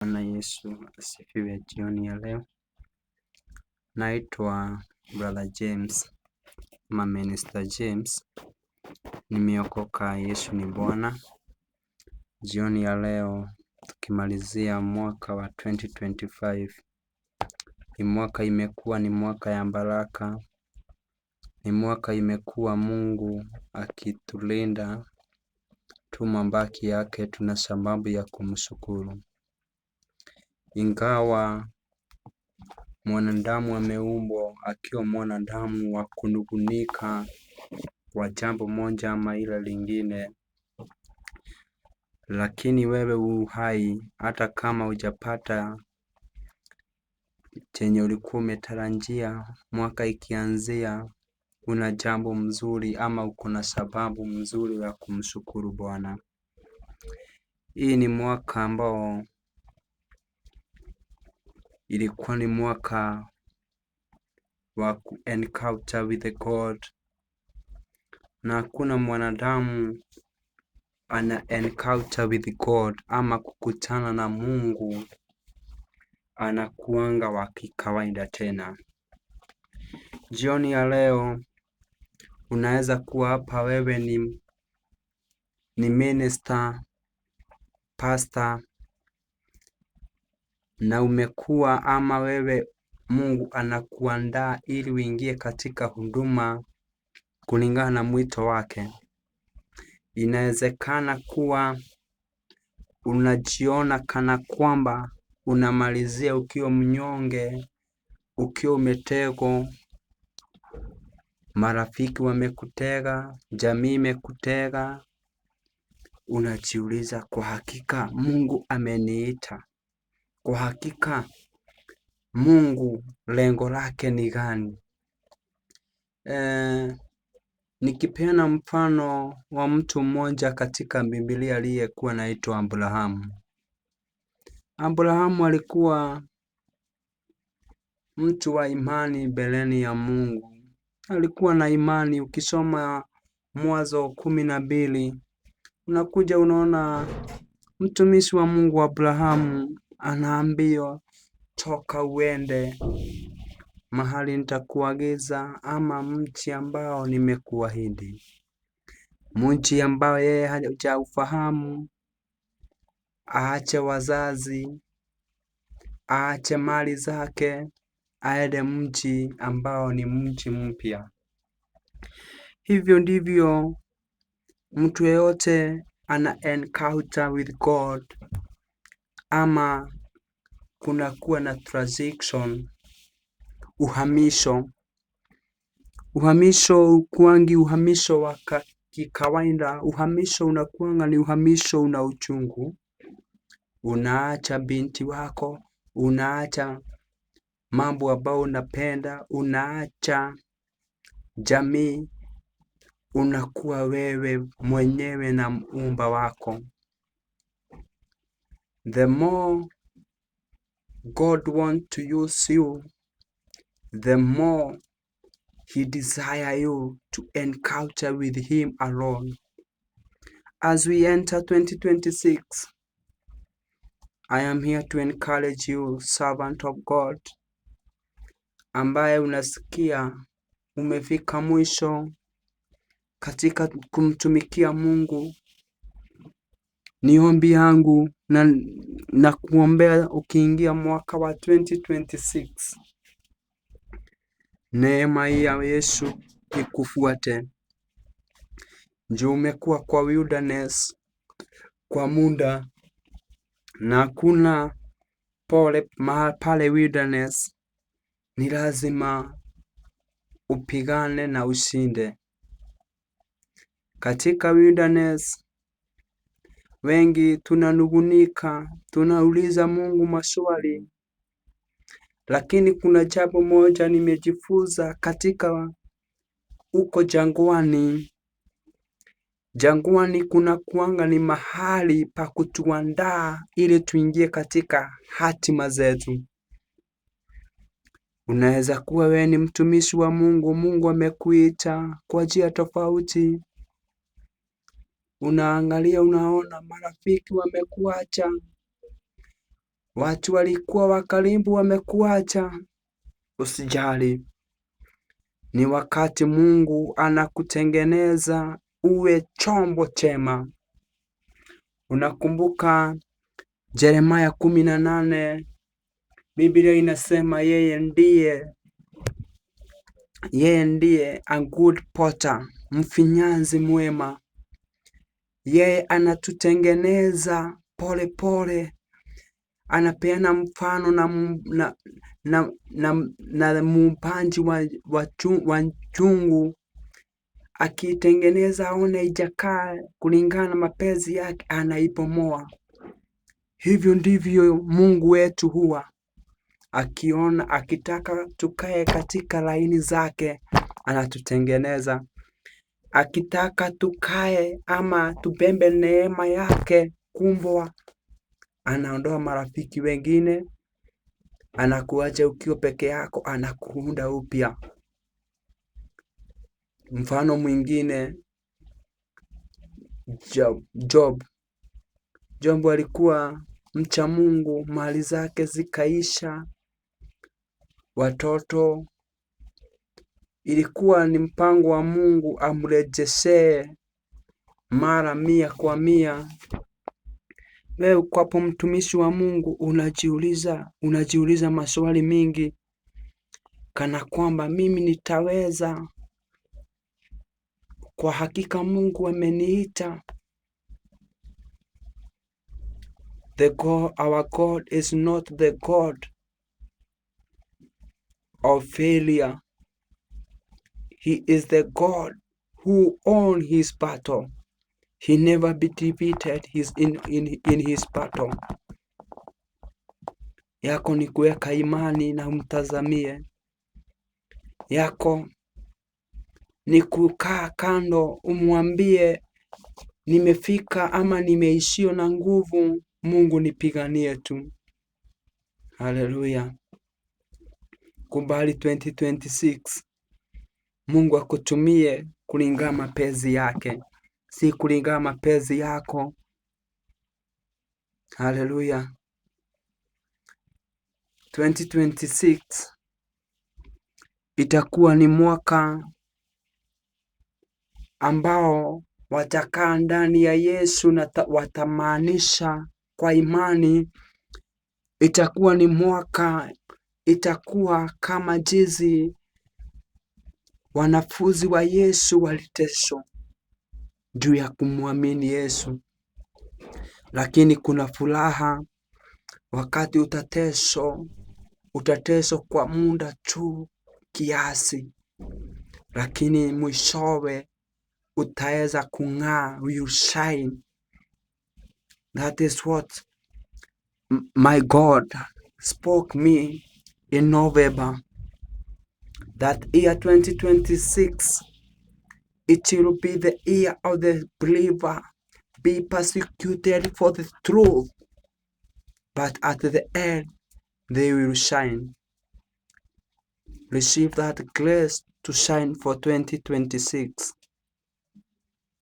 Bwana Yesu asifiwe. Jioni ya leo naitwa Brother James ama Minister James, nimeokoka. Yesu ni Bwana. Jioni ya leo tukimalizia mwaka wa 2025. Ni mwaka imekuwa ni mwaka ya baraka, ni mwaka imekuwa Mungu akitulinda tu, mabaki yake tuna sababu ya kumshukuru. Ingawa mwanadamu ameumbwa akiwa mwanadamu wa kunungunika kwa jambo moja ama ile lingine, lakini wewe uhai, hata kama hujapata chenye ulikuwa umetarajia, mwaka ikianzia una jambo mzuri ama uko na sababu mzuri ya kumshukuru Bwana. Hii ni mwaka ambao ilikuwa ni mwaka wa encounter with the God, na hakuna mwanadamu ana encounter with God ama kukutana na Mungu anakuanga wa kikawaida tena. Jioni ya leo unaweza kuwa hapa, wewe ni minister, pastor, na umekuwa ama wewe Mungu anakuandaa ili uingie katika huduma kulingana na mwito wake. Inawezekana kuwa unajiona kana kwamba unamalizia ukiwa mnyonge, ukiwa umetegwa, marafiki wamekutega, jamii imekutega. Unajiuliza, kwa hakika Mungu ameniita? Kwa hakika Mungu lengo lake ni gani? Nikipeana mfano wa mtu mmoja katika Biblia aliyekuwa anaitwa Abrahamu. Abrahamu alikuwa mtu wa imani mbeleni ya Mungu. Alikuwa na imani. Ukisoma Mwanzo 12 unakuja unaona mtumishi wa Mungu Abrahamu anaambiwa, toka uende mahali nitakuagiza, ama mji ambao nimekuahidi, mji ambao yeye hajaufahamu. Aache wazazi, aache mali zake, aende mji ambao ni mji mpya. Hivyo ndivyo mtu yeyote ana encounter with God, ama kunakuwa na transition, uhamisho. Uhamisho ukuangi uhamisho wa kikawaida. Uhamisho unakuanga ni uhamisho una uchungu. Unaacha binti wako, unaacha mambo ambayo unapenda, unaacha jamii, unakuwa wewe mwenyewe na muumba wako. The more God wants to use you, the more He desires you to encounter with Him alone. As we enter 2026, I am here to encourage you, servant of God, ambaye unasikia umefika mwisho katika kumtumikia Mungu. Ni ombi yangu na kuombea ukiingia mwaka wa 2026, neema ya Yesu ikufuate. Njoo, umekuwa kwa wilderness kwa muda, na hakuna pale wilderness ni lazima upigane na ushinde. Katika wilderness wengi tunanungunika, tunauliza Mungu maswali, lakini kuna jambo moja nimejifunza katika uko jangwani. Jangwani kuna kuanga ni mahali pa kutuandaa ili tuingie katika hatima zetu. Unaweza kuwa wewe ni mtumishi wa Mungu, Mungu amekuita kwa njia tofauti. Unaangalia, unaona marafiki wamekuacha, Watu walikuwa wa karibu wamekuacha, usijali. Ni wakati Mungu anakutengeneza uwe chombo chema. Unakumbuka Yeremia 18, Biblia inasema yeye ndiye a good potter, mfinyanzi mwema. Yeye anatutengeneza pole pole. Anapeana mfano na muumbaji wa chungu, akitengeneza aone ijakaa kulingana na mapenzi yake, anaibomoa. Hivyo ndivyo Mungu wetu huwa akiona, akitaka tukae katika laini zake, anatutengeneza. Akitaka tukae ama tubembe neema yake kumbwa, anaondoa marafiki wengine, anakuacha ukiwa peke yako, anakuunda upya. Mfano mwingine, Job alikuwa mcha Mungu, mali zake zikaisha, watoto. Ilikuwa ni mpango wa Mungu amrejeshee mara 100 kwa 100. Wewe kwapo mtumishi wa Mungu unajiuliza maswali mingi, kana kwamba mimi nitaweza? Kwa hakika Mungu ameniita. Our God is not the God of failure. He is the God who owns his battle. He never be defeated in his battle. Yako ni kuweka imani na umtazamie. Yako ni kukaa kando umwambie, nimefika ama nimeishio na nguvu, Mungu nipiganie tu. Haleluya. Kubali 2026 Mungu akutumie kulingana mapenzi yake, si kulingana mapenzi yako. Haleluya. 2026 itakuwa ni mwaka ambao watakaa ndani ya Yesu na watamaanisha kwa imani. Itakuwa ni mwaka, itakuwa kama jinsi wanafunzi wa Yesu waliteswa juu ya kumwamini Yesu. Lakini kuna furaha wakati utateswa kwa muda tu kiasi, lakini mwishowe utaweza kung'aa, you shine. That is what my God spoke me in November. That year 2026, it will be the year of the believer, be persecuted for the truth, but at the end they will shine. Receive that grace to shine for 2026.